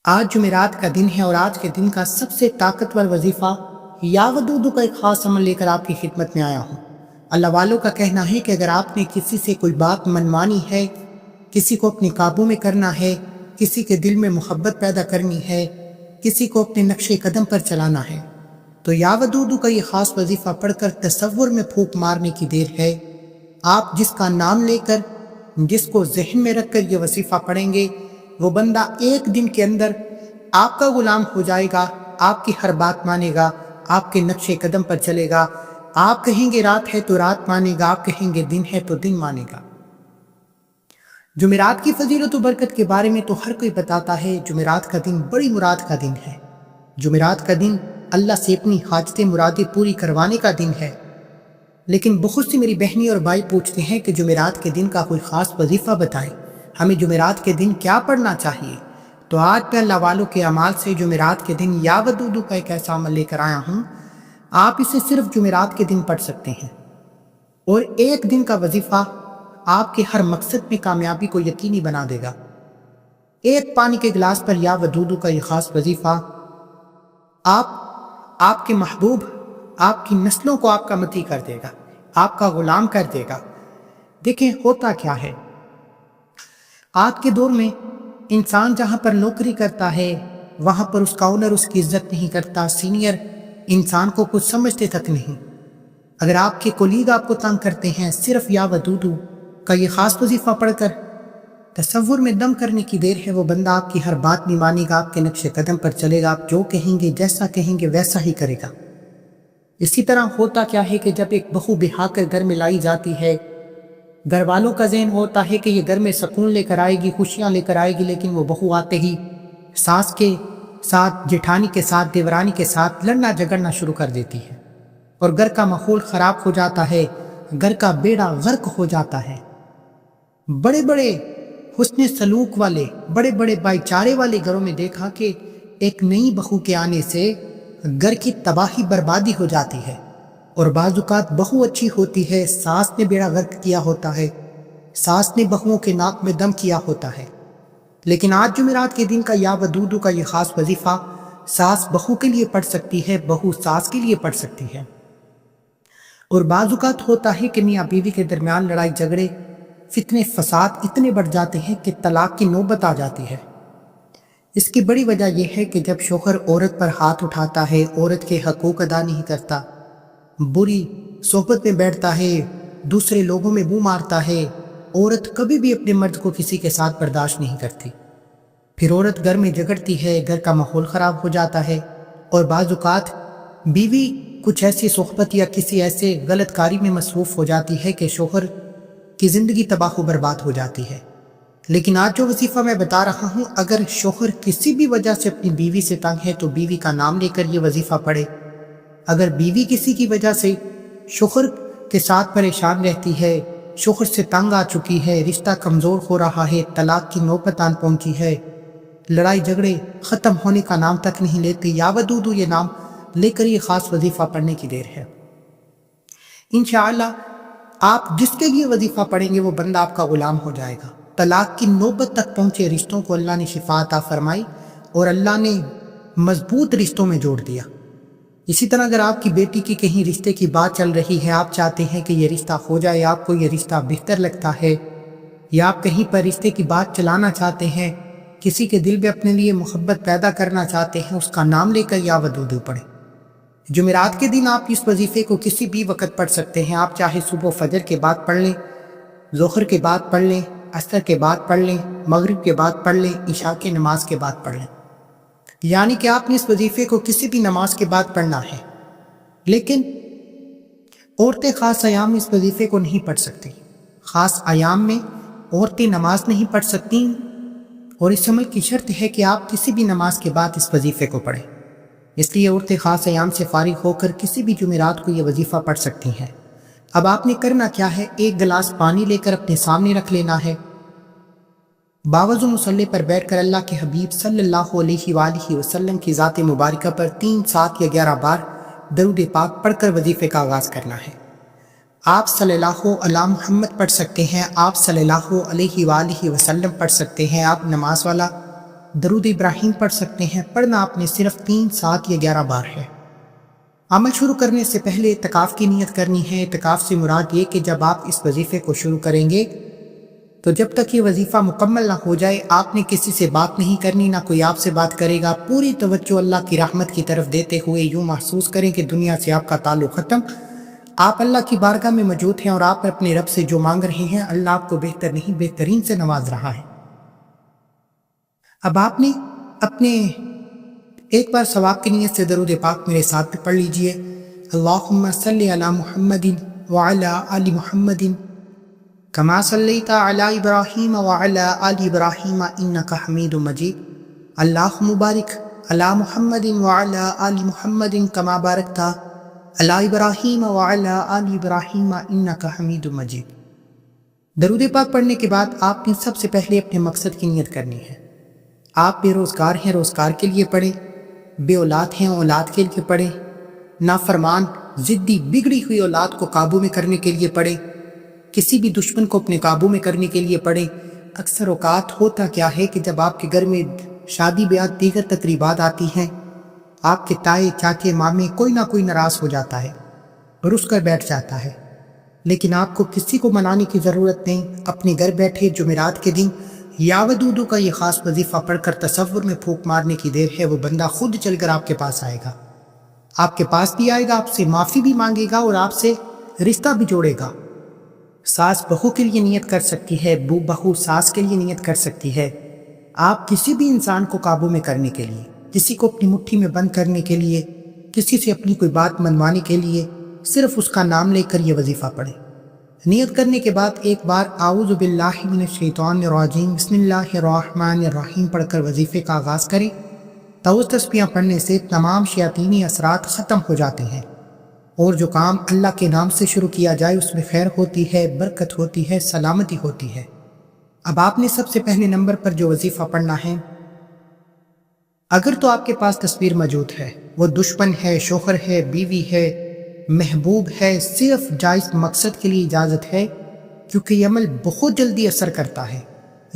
آج جمعرات کا دن ہے اور آج کے دن کا سب سے طاقتور وظیفہ یا ودودو کا ایک خاص عمل لے کر آپ کی خدمت میں آیا ہوں۔ اللہ والوں کا کہنا ہے کہ اگر آپ نے کسی سے کوئی بات منوانی ہے، کسی کو اپنے قابو میں کرنا ہے، کسی کے دل میں محبت پیدا کرنی ہے، کسی کو اپنے نقش قدم پر چلانا ہے، تو یا ودودو کا یہ خاص وظیفہ پڑھ کر تصور میں پھونک مارنے کی دیر ہے۔ آپ جس کا نام لے کر، جس کو ذہن میں رکھ کر یہ وظیفہ پڑھیں گے، وہ بندہ ایک دن کے اندر آپ کا غلام ہو جائے گا، آپ کی ہر بات مانے گا، آپ کے نقش قدم پر چلے گا۔ آپ کہیں گے رات ہے تو رات مانے گا، آپ کہیں گے دن ہے تو دن مانے گا۔ جمعرات کی فضیلت و برکت کے بارے میں تو ہر کوئی بتاتا ہے۔ جمعرات کا دن بڑی مراد کا دن ہے۔ جمعرات کا دن اللہ سے اپنی حاجتیں مرادیں پوری کروانے کا دن ہے۔ لیکن بہت سی میری بہنیں اور بھائی پوچھتے ہیں کہ جمعرات کے دن کا کوئی خاص وظیفہ بتائیں، ہمیں جمعرات کے دن کیا پڑھنا چاہیے؟ تو آج میں اللہ والوں کے اعمال سے جمعرات کے دن یا ودودو کا ایک ایسا عمل لے کر آیا ہوں۔ آپ اسے صرف جمعرات کے دن پڑھ سکتے ہیں، اور ایک دن کا وظیفہ آپ کے ہر مقصد میں کامیابی کو یقینی بنا دے گا۔ ایک پانی کے گلاس پر یا ودودو کا یہ خاص وظیفہ آپ کے محبوب، آپ کی نسلوں کو آپ کا مطیع کر دے گا، آپ کا غلام کر دے گا۔ دیکھیں ہوتا کیا ہے، آج کے دور میں انسان جہاں پر نوکری کرتا ہے وہاں پر اس کا اونر اس کی عزت نہیں کرتا، سینئر انسان کو کچھ سمجھتے تک نہیں۔ اگر آپ کے کولیگ آپ کو تنگ کرتے ہیں، صرف یا ودودو کا یہ خاص وظیفہ پڑھ کر تصور میں دم کرنے کی دیر ہے، وہ بندہ آپ کی ہر بات نہیں مانے گا، آپ کے نقش قدم پر چلے گا، آپ جو کہیں گے جیسا کہیں گے ویسا ہی کرے گا۔ اسی طرح ہوتا کیا ہے کہ جب ایک بہو بہا کر گھر میں لائی جاتی ہے، گھر والوں کا ذہن ہوتا ہے کہ یہ گھر میں سکون لے کر آئے گی، خوشیاں لے کر آئے گی، لیکن وہ بہو آتے ہی ساس کے ساتھ، جیٹھانی کے ساتھ، دیورانی کے ساتھ لڑنا جھگڑنا شروع کر دیتی ہے، اور گھر کا ماحول خراب ہو جاتا ہے، گھر کا بیڑا غرق ہو جاتا ہے۔ بڑے بڑے حسن سلوک والے، بڑے بڑے بھائی چارے والے گھروں میں دیکھا کہ ایک نئی بہو کے آنے سے گھر کی تباہی بربادی ہو جاتی ہے، اور بعض اوقات بہو اچھی ہوتی ہے، ساس نے بیڑا غرق کیا ہوتا ہے، ساس نے بہوؤں کے ناک میں دم کیا ہوتا ہے۔ لیکن آج جمعرات کے دن کا یا ودودو کا یہ خاص وظیفہ ساس بہو کے لیے پڑھ سکتی ہے، بہو ساس کے لیے پڑھ سکتی ہے۔ اور بعض اوقات ہوتا ہے کہ میاں بیوی کے درمیان لڑائی جھگڑے، فتنے فساد اتنے بڑھ جاتے ہیں کہ طلاق کی نوبت آ جاتی ہے۔ اس کی بڑی وجہ یہ ہے کہ جب شوہر عورت پر ہاتھ اٹھاتا ہے، عورت کے حقوق ادا نہیں کرتا، بری صحبت میں بیٹھتا ہے، دوسرے لوگوں میں منہ مارتا ہے، عورت کبھی بھی اپنے مرد کو کسی کے ساتھ برداشت نہیں کرتی، پھر عورت گھر میں جھگڑتی ہے، گھر کا ماحول خراب ہو جاتا ہے، اور بعض اوقات بیوی کچھ ایسی صحبت یا کسی ایسے غلط کاری میں مصروف ہو جاتی ہے کہ شوہر کی زندگی تباہ و برباد ہو جاتی ہے۔ لیکن آج جو وظیفہ میں بتا رہا ہوں، اگر شوہر کسی بھی وجہ سے اپنی بیوی سے تنگ ہے تو بیوی کا نام لے کر یہ وظیفہ پڑھے۔ اگر بیوی کسی کی وجہ سے شوہر کے ساتھ پریشان رہتی ہے، شوہر سے تنگ آ چکی ہے، رشتہ کمزور ہو رہا ہے، طلاق کی نوبت آن پہنچی ہے، لڑائی جھگڑے ختم ہونے کا نام تک نہیں لیتے، یا ودودو یہ نام لے کر یہ خاص وظیفہ پڑھنے کی دیر ہے۔ انشاءاللہ آپ جس کے لیے وظیفہ پڑھیں گے وہ بندہ آپ کا غلام ہو جائے گا۔ طلاق کی نوبت تک پہنچے رشتوں کو اللہ نے شفا عطا فرمائی، اور اللہ نے مضبوط رشتوں میں جوڑ دیا۔ اسی طرح اگر آپ کی بیٹی کی کہیں رشتے کی بات چل رہی ہے، آپ چاہتے ہیں کہ یہ رشتہ ہو جائے، آپ کو یہ رشتہ بہتر لگتا ہے، یا آپ کہیں پر رشتے کی بات چلانا چاہتے ہیں، کسی کے دل میں اپنے لیے محبت پیدا کرنا چاہتے ہیں، اس کا نام لے کر یا ودودو پڑھیں۔ جمعرات کے دن آپ اس وظیفے کو کسی بھی وقت پڑھ سکتے ہیں، آپ چاہے صبح فجر کے بعد پڑھ لیں، ظہر کے بعد پڑھ لیں، عصر کے بعد پڑھ لیں، مغرب کے بعد پڑھ لیں، عشاء کی نماز کے بعد پڑھ لیں، یعنی کہ آپ نے اس وظیفے کو کسی بھی نماز کے بعد پڑھنا ہے۔ لیکن عورتیں خاص ایام میں اس وظیفے کو نہیں پڑھ سکتی، خاص ایام میں عورتیں نماز نہیں پڑھ سکتی، اور اس عمل کی شرط ہے کہ آپ کسی بھی نماز کے بعد اس وظیفے کو پڑھیں۔ اس لیے عورتیں خاص ایام سے فارغ ہو کر کسی بھی جمعرات کو یہ وظیفہ پڑھ سکتی ہیں۔ اب آپ نے کرنا کیا ہے، ایک گلاس پانی لے کر اپنے سامنے رکھ لینا ہے، باوضو مصلی پر بیٹھ کر اللہ کے حبیب صلی اللہ علیہ وآلہ وسلم کی ذات مبارکہ پر 3، 7 یا 11 بار درود پاک پڑھ کر وظیفے کا آغاز کرنا ہے۔ آپ صلی اللہ علی محمد پڑھ سکتے ہیں، آپ صلی اللہ علیہ وآلہ وسلم پڑھ سکتے ہیں، آپ نماز والا درود ابراہیم پڑھ سکتے ہیں۔ پڑھنا آپ نے صرف 3، 7 یا 11 بار ہے۔ عمل شروع کرنے سے پہلے اعتکاف کی نیت کرنی ہے۔ اعتکاف سے مراد یہ کہ جب آپ اس وظیفے کو شروع کریں گے تو جب تک یہ وظیفہ مکمل نہ ہو جائے آپ نے کسی سے بات نہیں کرنی، نہ کوئی آپ سے بات کرے گا۔ پوری توجہ اللہ کی رحمت کی طرف دیتے ہوئے یوں محسوس کریں کہ دنیا سے آپ کا تعلق ختم، آپ اللہ کی بارگاہ میں موجود ہیں اور آپ اپنے رب سے جو مانگ رہے ہیں اللہ آپ کو بہتر نہیں بہترین سے نواز رہا ہے۔ اب آپ نے اپنے ایک بار ثواب کی نیت سے درود پاک میرے ساتھ بھی پڑھ لیجئے۔ اللہم صلی علی محمد وعلی آل محمد کما صلیت علی ابراہیم وعلی آل ابراہیم انک حمید مجید۔ اللہم بارک علی محمد وعلی آل محمد کما بارکت علی ابراہیم وعلی آل ابراہیم انک حمید مجید۔ درود پاک پڑھنے کے بعد آپ نے سب سے پہلے اپنے مقصد کی نیت کرنی ہے۔ آپ بے روزگار ہیں، روزگار کے لیے پڑھیں، بے اولاد ہیں، اولاد کے لیے پڑھیں، نافرمان ضدی بگڑی ہوئی اولاد کو قابو میں کرنے کے لیے پڑھیں، کسی بھی دشمن کو اپنے قابو میں کرنے کے لیے پڑھیں۔ اکثر اوقات ہوتا کیا ہے کہ جب آپ کے گھر میں شادی بیاہ دیگر تقریبات آتی ہیں، آپ کے تائے چاچے مامے کوئی نہ کوئی ناراض ہو جاتا ہے، رس کر بیٹھ جاتا ہے، لیکن آپ کو کسی کو منانے کی ضرورت نہیں۔ اپنے گھر بیٹھے جمعرات کے دن یا ودودو کا یہ خاص وظیفہ پڑھ کر تصور میں پھونک مارنے کی دیر ہے، وہ بندہ خود چل کر آپ کے پاس آئے گا، آپ کے پاس بھی آئے گا، آپ سے معافی بھی مانگے گا اور آپ سے رشتہ بھی جوڑے گا۔ ساس بہو کے لیے نیت کر سکتی ہے، بہو ساس کے لیے نیت کر سکتی ہے۔ آپ کسی بھی انسان کو قابو میں کرنے کے لیے، کسی کو اپنی مٹھی میں بند کرنے کے لیے، کسی سے اپنی کوئی بات منوانے کے لیے صرف اس کا نام لے کر یہ وظیفہ پڑھیں۔ نیت کرنے کے بعد ایک بار اعوذ باللہ من الشیطان الرجیم بسم اللہ الرحمن الرحیم پڑھ کر وظیفے کا آغاز کریں۔ تعوذ تسبیحاں پڑھنے سے تمام شیاطینی اثرات ختم ہو جاتے ہیں اور جو کام اللہ کے نام سے شروع کیا جائے اس میں خیر ہوتی ہے، برکت ہوتی ہے، سلامتی ہوتی ہے۔ اب آپ نے سب سے پہلے نمبر پر جو وظیفہ پڑھنا ہے، اگر تو آپ کے پاس تصویر موجود ہے، وہ دشمن ہے، شوہر ہے، بیوی ہے، محبوب ہے، صرف جائز مقصد کے لیے اجازت ہے، کیونکہ یہ عمل بہت جلدی اثر کرتا ہے،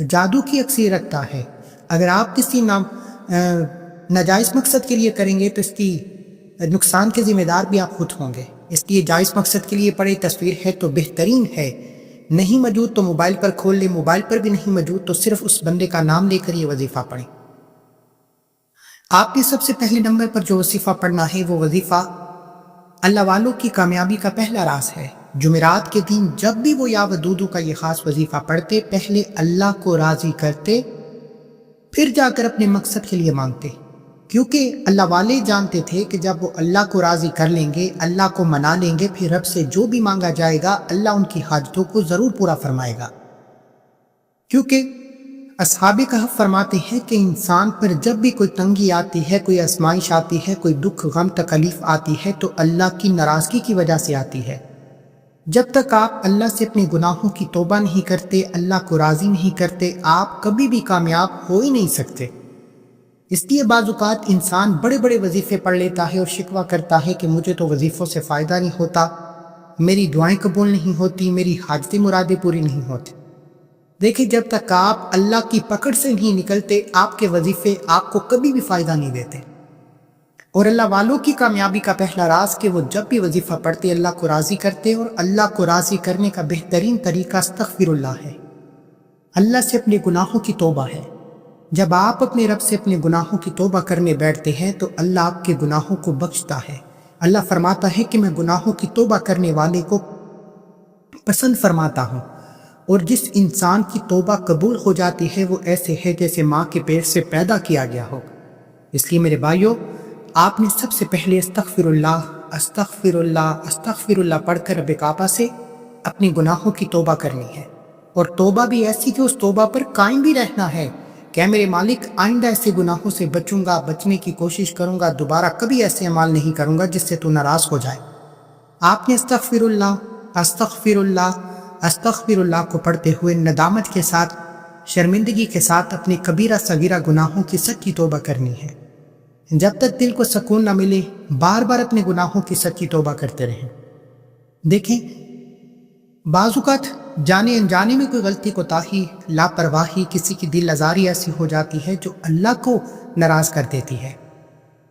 جادو کی اکثیر رکھتا ہے۔ اگر آپ کسی ناجائز مقصد کے لیے کریں گے تو اس کی نقصان کے ذمہ دار بھی آپ خود ہوں گے، اس لیے جائز مقصد کے لیے پڑھیں۔ تصویر ہے تو بہترین ہے، نہیں موجود تو موبائل پر کھول لیں، موبائل پر بھی نہیں موجود تو صرف اس بندے کا نام لے کر یہ وظیفہ پڑھیں۔ آپ نے سب سے پہلے نمبر پر جو وظیفہ پڑھنا ہے وہ وظیفہ اللہ والوں کی کامیابی کا پہلا راز ہے۔ جمعرات کے دن جب بھی وہ یا ودودو کا یہ خاص وظیفہ پڑھتے، پہلے اللہ کو راضی کرتے، پھر جا کر اپنے مقصد کے لیے مانگتے، کیونکہ اللہ والے جانتے تھے کہ جب وہ اللہ کو راضی کر لیں گے، اللہ کو منا لیں گے، پھر رب سے جو بھی مانگا جائے گا اللہ ان کی حاجتوں کو ضرور پورا فرمائے گا۔ کیونکہ اصحاب کہف فرماتے ہیں کہ انسان پر جب بھی کوئی تنگی آتی ہے، کوئی آزمائش آتی ہے، کوئی دکھ غم تکلیف آتی ہے تو اللہ کی ناراضگی کی وجہ سے آتی ہے۔ جب تک آپ اللہ سے اپنے گناہوں کی توبہ نہیں کرتے، اللہ کو راضی نہیں کرتے، آپ کبھی بھی کامیاب ہو ہی نہیں سکتے۔ اس لیے بعض اوقات انسان بڑے بڑے وظیفے پڑھ لیتا ہے اور شکوہ کرتا ہے کہ مجھے تو وظیفوں سے فائدہ نہیں ہوتا، میری دعائیں قبول نہیں ہوتی، میری حاجتیں مرادیں پوری نہیں ہوتی۔ دیکھیں، جب تک آپ اللہ کی پکڑ سے نہیں نکلتے آپ کے وظیفے آپ کو کبھی بھی فائدہ نہیں دیتے۔ اور اللہ والوں کی کامیابی کا پہلا راز کہ وہ جب بھی وظیفہ پڑھتے اللہ کو راضی کرتے، اور اللہ کو راضی کرنے کا بہترین طریقہ استغفر اللہ ہے، اللہ سے اپنے گناہوں کی توبہ ہے۔ جب آپ اپنے رب سے اپنے گناہوں کی توبہ کرنے بیٹھتے ہیں تو اللہ آپ کے گناہوں کو بخشتا ہے۔ اللہ فرماتا ہے کہ میں گناہوں کی توبہ کرنے والے کو پسند فرماتا ہوں، اور جس انسان کی توبہ قبول ہو جاتی ہے وہ ایسے ہے جیسے ماں کے پیٹ سے پیدا کیا گیا ہو۔ اس لیے میرے بھائیو، آپ نے سب سے پہلے استغفر اللہ استغفر اللہ استغفر اللہ پڑھ کر رب کعبہ سے اپنے گناہوں کی توبہ کرنی ہے، اور توبہ بھی ایسی کہ اس توبہ پر قائم بھی رہنا ہے کہ میرے مالک آئندہ ایسے گناہوں سے بچوں گا، بچنے کی کوشش کروں گا، دوبارہ کبھی ایسے اعمال نہیں کروں گا جس سے تو ناراض ہو جائے۔ آپ نے استغفر اللہ استغفر اللہ استغفر اللہ کو پڑھتے ہوئے ندامت کے ساتھ، شرمندگی کے ساتھ اپنے کبیرہ صغیرہ گناہوں کی سچی توبہ کرنی ہے۔ جب تک دل کو سکون نہ ملے بار بار اپنے گناہوں کی سچی توبہ کرتے رہیں۔ دیکھیں، بعض اوقات جانے انجانے میں کوئی غلطی کوتاہی، لاپرواہی، کسی کی دل آزاری ایسی ہو جاتی ہے جو اللہ کو ناراض کر دیتی ہے،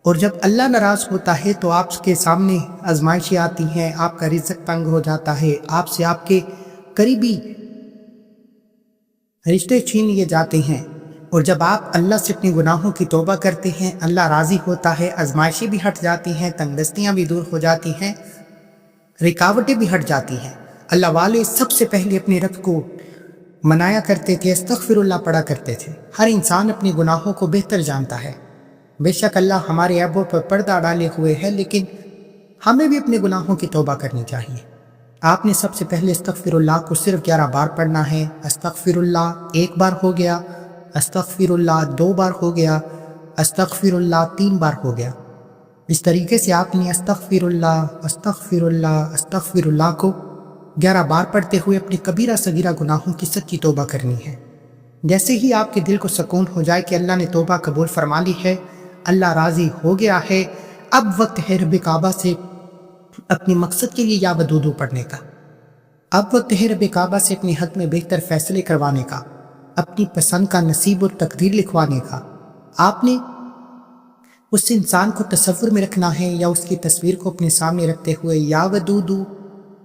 اور جب اللہ ناراض ہوتا ہے تو آپ کے سامنے آزمائشیں آتی ہیں، آپ کا رزق تنگ ہو جاتا ہے، آپ سے آپ کے قریبی رشتے چھین لیے جاتے ہیں، اور جب آپ اللہ سے اپنے گناہوں کی توبہ کرتے ہیں اللہ راضی ہوتا ہے، آزمائشیں بھی ہٹ جاتی ہیں، تنگ دستیاں بھی دور ہو جاتی ہیں، رکاوٹیں بھی ہٹ جاتی ہیں۔ اللہ والے سب سے پہلے اپنے رب کو منایا کرتے تھے، استغفر اللہ پڑھا کرتے تھے۔ ہر انسان اپنے گناہوں کو بہتر جانتا ہے، بے شک اللہ ہمارے عیبوں پر پردہ ڈالے ہوئے ہے، لیکن ہمیں بھی اپنے گناہوں کی توبہ کرنی چاہیے۔ آپ نے سب سے پہلے استغفر اللہ کو صرف 11 بار پڑھنا ہے۔ استغفر اللہ 1 بار ہو گیا، استغفر اللہ 2 بار ہو گیا، استغفر اللہ 3 بار ہو گیا۔ اس طریقے سے آپ نے استغفر اللہ کو 11 بار پڑھتے ہوئے اپنے کبیرہ صغیرہ گناہوں کی سچی توبہ کرنی ہے۔ جیسے ہی آپ کے دل کو سکون ہو جائے کہ اللہ نے توبہ قبول فرما لی ہے، اللہ راضی ہو گیا ہے، اب وقت ہے رب کعبہ سے اپنے مقصد کے لیے یا ودودو پڑھنے کا۔ اب وقت ہے رب کعبہ سے اپنے حق میں بہتر فیصلے کروانے کا، اپنی پسند کا نصیب اور تقدیر لکھوانے کا۔ آپ نے اس انسان کو تصور میں رکھنا ہے یا اس کی تصویر کو اپنے سامنے رکھتے ہوئے یا ودودو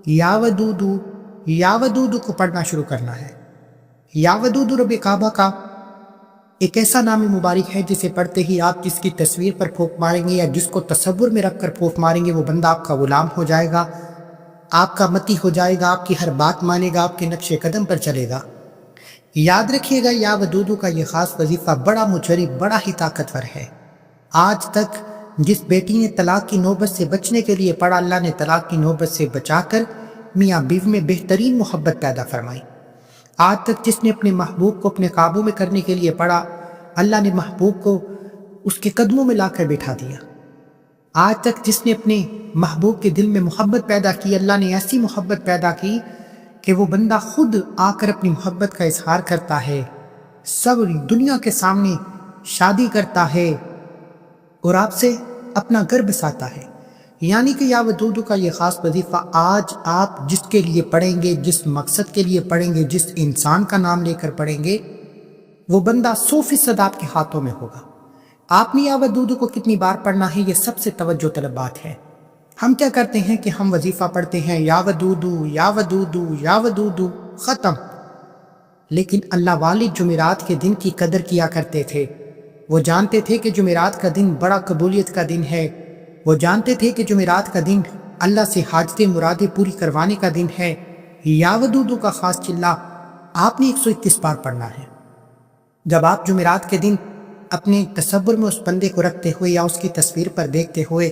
یا ودودو یا ودودو کو پڑھنا شروع کرنا ہے۔ یا ودودو رب کعبہ کا ایک ایسا نام مبارک ہے جسے پڑھتے ہی آپ جس کی تصویر پر پھونک ماریں گے یا جس کو تصور میں رکھ کر پھونک ماریں گے وہ بندہ آپ کا غلام ہو جائے گا، آپ کا متی ہو جائے گا، آپ کی ہر بات مانے گا، آپ کے نقش قدم پر چلے گا۔ یاد رکھیے گا یا ودودو کا یہ خاص وظیفہ بڑا مجرب، بڑا ہی طاقتور ہے۔ آج تک جس بیٹی نے طلاق کی نوبت سے بچنے کے لیے پڑھا، اللہ نے طلاق کی نوبت سے بچا کر میاں بیوی میں بہترین محبت پیدا فرمائی۔ آج تک جس نے اپنے محبوب کو اپنے قابو میں کرنے کے لیے پڑھا، اللہ نے محبوب کو اس کے قدموں میں لا کر بٹھا دیا۔ آج تک جس نے اپنے محبوب کے دل میں محبت پیدا کی، اللہ نے ایسی محبت پیدا کی کہ وہ بندہ خود آ کر اپنی محبت کا اظہار کرتا ہے، سب دنیا کے سامنے شادی کرتا ہے اور آپ سے اپنا گھر بساتا ہے۔ یعنی کہ یا ودودو کا یہ خاص وظیفہ آج آپ جس کے لیے پڑھیں گے، جس مقصد کے لیے پڑھیں گے، جس انسان کا نام لے کر پڑھیں گے، وہ بندہ 100% آپ کے ہاتھوں میں ہوگا۔ آپ نے یا ودودو کو کتنی بار پڑھنا ہے، یہ سب سے توجہ طلب بات ہے۔ ہم کیا کرتے ہیں کہ ہم وظیفہ پڑھتے ہیں یا ودودو یا ودودو یا ودودو، ختم۔ لیکن اللہ والے جمعرات کے دن کی قدر کیا کرتے تھے۔ وہ جانتے تھے کہ جمعرات کا دن بڑا قبولیت کا دن ہے، وہ جانتے تھے کہ جمعرات کا دن اللہ سے حاجتیں مرادیں پوری کروانے کا دن ہے۔ یا ودودو کا خاص چلہ آپ نے 121 بار پڑھنا ہے۔ جب آپ جمعرات کے دن اپنے تصور میں اس بندے کو رکھتے ہوئے یا اس کی تصویر پر دیکھتے ہوئے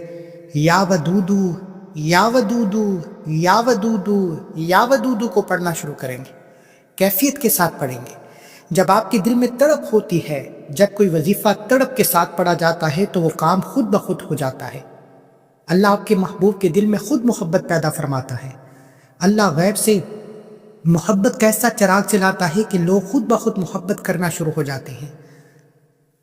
یا ودودو یا ودودو یا ودودو یا ودودو کو پڑھنا شروع کریں گے، کیفیت کے ساتھ پڑھیں گے۔ جب آپ کے دل میں تڑپ ہوتی ہے، جب کوئی وظیفہ تڑپ کے ساتھ پڑھا جاتا ہے تو وہ کام خود بخود ہو جاتا ہے۔ اللہ آپ کے محبوب کے دل میں خود محبت پیدا فرماتا ہے۔ اللہ غیب سے محبت کا ایسا چراغ چلاتا ہے کہ لوگ خود بخود محبت کرنا شروع ہو جاتے ہیں۔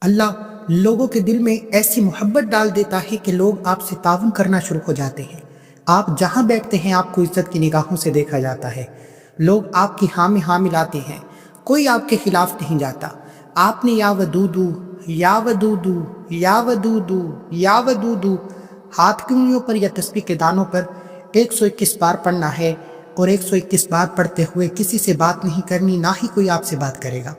اللہ لوگوں کے دل میں ایسی محبت ڈال دیتا ہے کہ لوگ آپ سے تعاون کرنا شروع ہو جاتے ہیں۔ آپ جہاں بیٹھتے ہیں آپ کو عزت کی نگاہوں سے دیکھا جاتا ہے، لوگ آپ کی ہاں میں ہاں ملاتے ہیں، کوئی آپ کے خلاف نہیں جاتا۔ آپ نے یا ودودو یا ودودو یا ودودو یا ودودو ہاتھ کی انگلیوں پر یا تسبیح کے دانوں پر 121 بار پڑھنا ہے، اور 121 بار پڑھتے ہوئے کسی سے بات نہیں کرنی، نہ ہی کوئی آپ سے بات کرے گا۔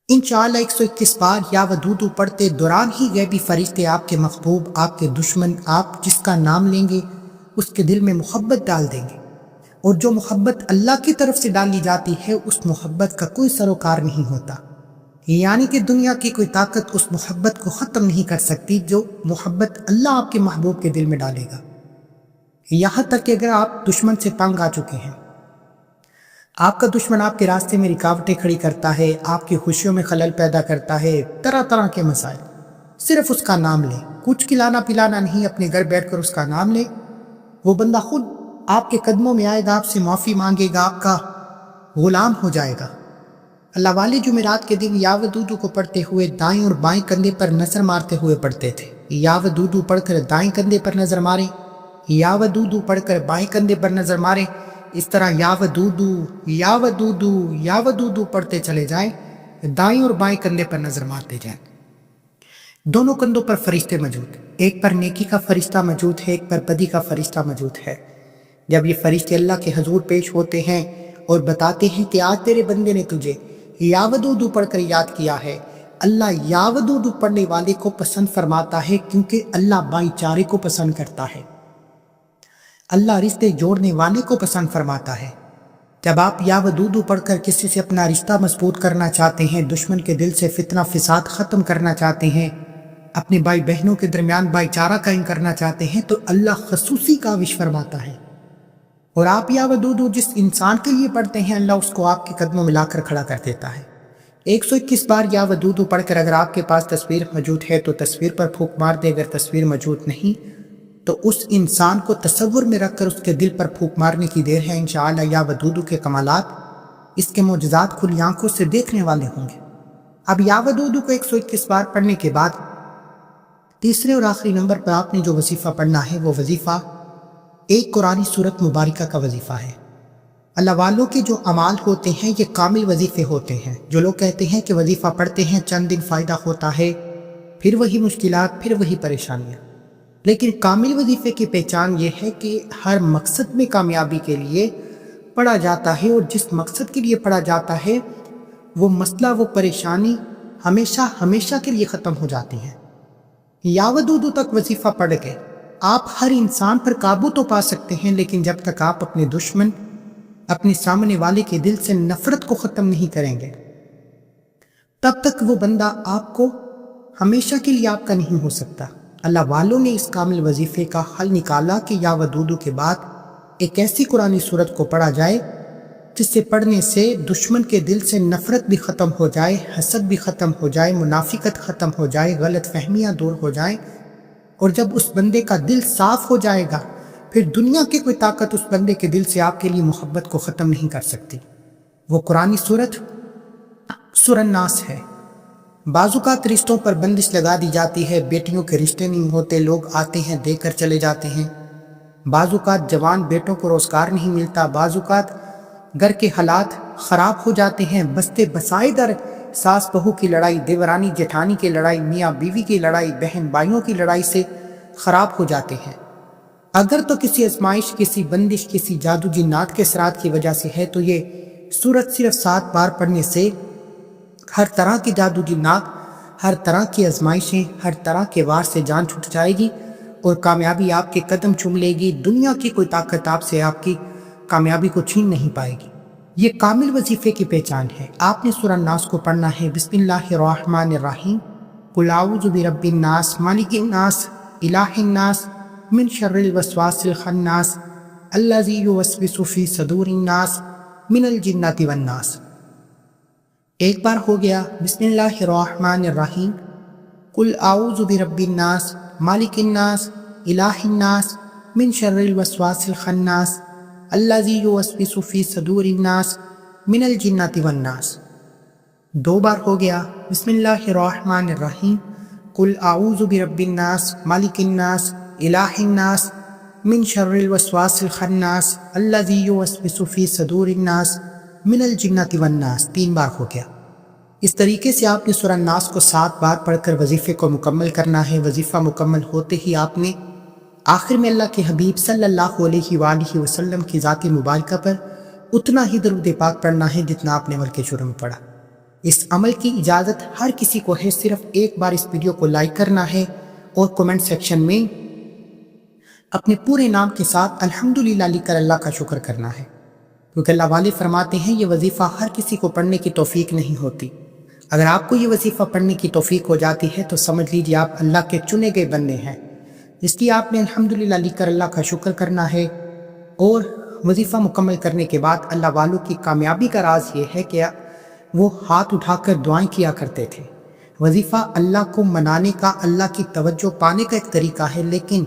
انشاءاللہ 121 بار یا ودودو پڑھتے دوران ہی غیبی فرشتے آپ کے محبوب، آپ کے دشمن، آپ جس کا نام لیں گے اس کے دل میں محبت ڈال دیں گے، اور جو محبت اللہ کی طرف سے ڈالی جاتی ہے اس محبت کا کوئی سروکار نہیں ہوتا۔ یعنی کہ دنیا کی کوئی طاقت اس محبت کو ختم نہیں کر سکتی جو محبت اللہ آپ کے محبوب کے دل میں ڈالے گا۔ یہاں تک کہ اگر آپ دشمن سے تنگ آ چکے ہیں، آپ کا دشمن آپ کے راستے میں رکاوٹیں کھڑی کرتا ہے، آپ کی خوشیوں میں خلل پیدا کرتا ہے، طرح طرح کے مسائل، صرف اس کا نام لیں، کچھ کھلانا پلانا نہیں، اپنے گھر بیٹھ کر اس کا نام لیں، وہ بندہ خود آپ کے قدموں میں آئے گا، آپ سے معافی مانگے گا، آپ کا غلام ہو جائے گا۔ اللہ والے جمعرات کے دن یا ودودو کو پڑھتے ہوئے دائیں اور بائیں کندھے پر نظر مارتے ہوئے پڑھتے تھے۔ یا ودودو پڑھ کر دائیں کندھے پر نظر ماریں، یا ودودو پڑھ کر بائیں کندھے پر نظر ماریں، اس طرح یا ودودو یا ودودو یا ودودو پڑھتے چلے جائیں، دائیں اور بائیں کندھے پر نظر مارتے جائیں۔ دونوں کندھوں پر فرشتے موجود، ایک پر نیکی کا فرشتہ موجود ہے، ایک پر بدی کا فرشتہ موجود ہے۔ جب یہ فرشتے اللہ کے حضور پیش ہوتے ہیں اور بتاتے ہیں کہ آج تیرے بندے نے تجھے یا ودودو پڑھ کر یاد کیا ہے، اللہ یا ودودو پڑھنے والے کو پسند فرماتا ہے، کیونکہ اللہ بھائی چارے کو پسند کرتا ہے، اللہ رشتے جوڑنے والے کو پسند فرماتا ہے۔ جب آپ یا ودودو پڑھ کر کسی سے اپنا رشتہ مضبوط کرنا چاہتے ہیں، دشمن کے دل سے فتنہ فساد ختم کرنا چاہتے ہیں، اپنے بھائی بہنوں کے درمیان بھائی چارہ قائم کرنا چاہتے ہیں، تو اللہ خصوصی کاوش فرماتا ہے۔ اور آپ یا ودودو جس انسان کے لیے پڑھتے ہیں، اللہ اس کو آپ کے قدموں میں لا کر کھڑا کر دیتا ہے۔ 121 بار یا ودودو پڑھ کر اگر آپ کے پاس تصویر موجود ہے تو تصویر پر پھونک مار دے، اگر تصویر موجود نہیں تو اس انسان کو تصور میں رکھ کر اس کے دل پر پھونک مارنے کی دیر ہے۔ انشاءاللہ یا ودودو کے کمالات، اس کے معجزات کھلی آنکھوں سے دیکھنے والے ہوں گے۔ اب یا ودودو کو 121 بار پڑھنے کے بعد تیسرے اور آخری نمبر پر آپ نے جو وظیفہ پڑھنا ہے، وہ وظیفہ ایک قرآنی سورت مبارکہ کا وظیفہ ہے۔ اللہ والوں کے جو اعمال ہوتے ہیں یہ کامل وظیفے ہوتے ہیں۔ جو لوگ کہتے ہیں کہ وظیفہ پڑھتے ہیں چند دن فائدہ ہوتا ہے، پھر وہی مشکلات، پھر وہی پریشانیاں، لیکن کامل وظیفے کی پہچان یہ ہے کہ ہر مقصد میں کامیابی کے لیے پڑھا جاتا ہے، اور جس مقصد کے لیے پڑھا جاتا ہے وہ مسئلہ، وہ پریشانی ہمیشہ ہمیشہ کے لیے ختم ہو جاتی ہے۔ یا ودودو تک وظیفہ پڑھ کے آپ ہر انسان پر قابو تو پا سکتے ہیں، لیکن جب تک آپ اپنے دشمن، اپنے سامنے والے کے دل سے نفرت کو ختم نہیں کریں گے، تب تک وہ بندہ آپ کو ہمیشہ کے لیے آپ کا نہیں ہو سکتا۔ اللہ والوں نے اس کامل وظیفے کا حل نکالا کہ یا ودودو کے بعد ایک ایسی قرآنی سورت کو پڑھا جائے جس سے پڑھنے سے دشمن کے دل سے نفرت بھی ختم ہو جائے، حسد بھی ختم ہو جائے، منافقت ختم ہو جائے، غلط فہمیاں دور ہو جائیں، اور جب اس بندے کا دل صاف ہو جائے گا پھر دنیا کی کوئی طاقت اس بندے کے دل سے آپ کے لیے محبت کو ختم نہیں کر سکتی۔ وہ قرآنی سورت سورہ الناس ہے۔ بعض اوقات رشتوں پر بندش لگا دی جاتی ہے، بیٹیوں کے رشتے نہیں ہوتے، لوگ آتے ہیں دے کر چلے جاتے ہیں، بعض اوقات جوان بیٹوں کو روزگار نہیں ملتا، بعض اوقات گھر کے حالات خراب ہو جاتے ہیں، بستے بسائے در ساس بہو کی لڑائی، دیورانی جیٹھانی کی لڑائی، میاں بیوی کی لڑائی، بہن بھائیوں کی لڑائی سے خراب ہو جاتے ہیں۔ اگر تو کسی آزمائش، کسی بندش، کسی جادو جنات کے اثرات کی وجہ سے ہے تو یہ سورت صرف 7 بار پڑھنے سے ہر طرح کی جادو جنات، ہر طرح کی آزمائشیں، ہر طرح کے وار سے جان چھوٹ جائے گی اور کامیابی آپ کے قدم چوم لے گی۔ دنیا کی کوئی طاقت آپ سے آپ کی کامیابی کو چھین نہیں پائے گی۔ یہ کامل وظیفے کی پہچان ہے۔ آپ نے سورہ الناس کو پڑھنا ہے۔ بسم اللہ الرحمن الرحیم، قل اعوذ برب الناس، مالک الناس، الہ الناس، من شر الوسواس الخناس، الذی یوسوس فی صدور الناس، من الجنۃ والناس۔ ایک بار ہو گیا۔ بسم اللہ الرحمن الرحیم، قل اعوذ برب الناس، مالک الناس، الہ الناس، من شر الوسواس الخناس، الذی یوسوس فی صدور الناس، من الجنۃ والناس۔ 2 بار ہو گیا۔ بسم اللہ الرحمن الرحیم، قل اعوذ برب الناس، مالک الناس، الہ الناس، من شر الوسواس الخناس، الذی یوسوس فی صدور الناس، من الجنۃ والناس۔ 3 بار ہو گیا۔ اس طریقے سے آپ نے سورہ الناس کو 7 بار پڑھ کر وظیفے کو مکمل کرنا ہے۔ وظیفہ مکمل ہوتے ہی آپ نے آخر میں اللہ کے حبیب صلی اللہ علیہ وآلہ وسلم کی ذات مبارکہ پر اتنا ہی درود پاک پڑھنا ہے جتنا آپ نے عمل کے شروع میں پڑھا۔ اس عمل کی اجازت ہر کسی کو ہے، صرف ایک بار اس ویڈیو کو لائک کرنا ہے اور کمنٹ سیکشن میں اپنے پورے نام کے ساتھ الحمدللہ لکھ کر اللہ کا شکر کرنا ہے، کیونکہ اللہ والے فرماتے ہیں یہ وظیفہ ہر کسی کو پڑھنے کی توفیق نہیں ہوتی۔ اگر آپ کو یہ وظیفہ پڑھنے کی توفیق ہو جاتی ہے تو سمجھ لیجیے آپ اللہ کے چنے گئے بندے ہیں۔ اس لیے آپ نے الحمدللہ لکھ کر اللہ کا شکر کرنا ہے، اور وظیفہ مکمل کرنے کے بعد اللہ والوں کی کامیابی کا راز یہ ہے کہ وہ ہاتھ اٹھا کر دعائیں کیا کرتے تھے۔ وظیفہ اللہ کو منانے کا، اللہ کی توجہ پانے کا ایک طریقہ ہے، لیکن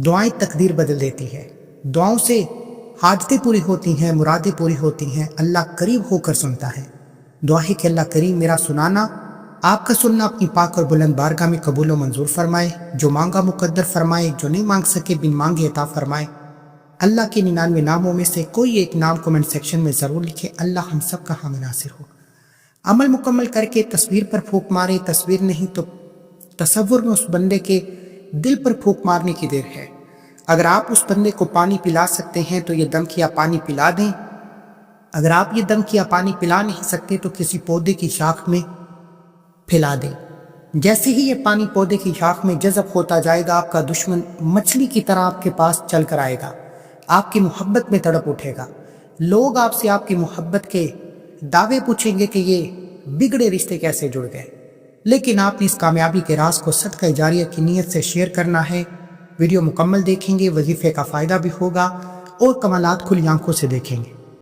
دعائیں تقدیر بدل دیتی ہے۔ دعاؤں سے حاجتیں پوری ہوتی ہیں، مرادیں پوری ہوتی ہیں، اللہ قریب ہو کر سنتا ہے۔ دعا ہے کہ اللہ کریم میرا سنانا، آپ کا سننا اپنی پاک اور بلند بارگاہ میں قبول و منظور فرمائے، جو مانگا مقدر فرمائے، جو نہیں مانگ سکے بن مانگے عطا فرمائے، اللہ کے 99 ناموں میں سے کوئی ایک نام کمنٹ سیکشن میں ضرور لکھیں۔ اللہ ہم سب کا حامی ناصر ہو۔ عمل مکمل کر کے تصویر پر پھونک مارے، تصویر نہیں تو تصور میں اس بندے کے دل پر پھونک مارنے کی دیر ہے۔ اگر آپ اس بندے کو پانی پلا سکتے ہیں تو یہ دم کیا پانی پلا دیں۔ اگر آپ یہ دم کیا پانی پلا نہیں سکتے تو کسی پودے کی شاخ میں پھیلا دیں۔ جیسے ہی یہ پانی پودے کی شاخ میں جذب ہوتا جائے گا، آپ کا دشمن مچھلی کی طرح آپ کے پاس چل کر آئے گا، آپ کی محبت میں تڑپ اٹھے گا۔ لوگ آپ سے آپ کی محبت کے دعوے پوچھیں گے کہ یہ بگڑے رشتے کیسے جڑ گئے، لیکن آپ نے اس کامیابی کے راز کو صدقہ جاریہ کی نیت سے شیئر کرنا ہے۔ ویڈیو مکمل دیکھیں گے، وظیفے کا فائدہ بھی ہوگا اور کمالات کھلی آنکھوں سے دیکھیں گے۔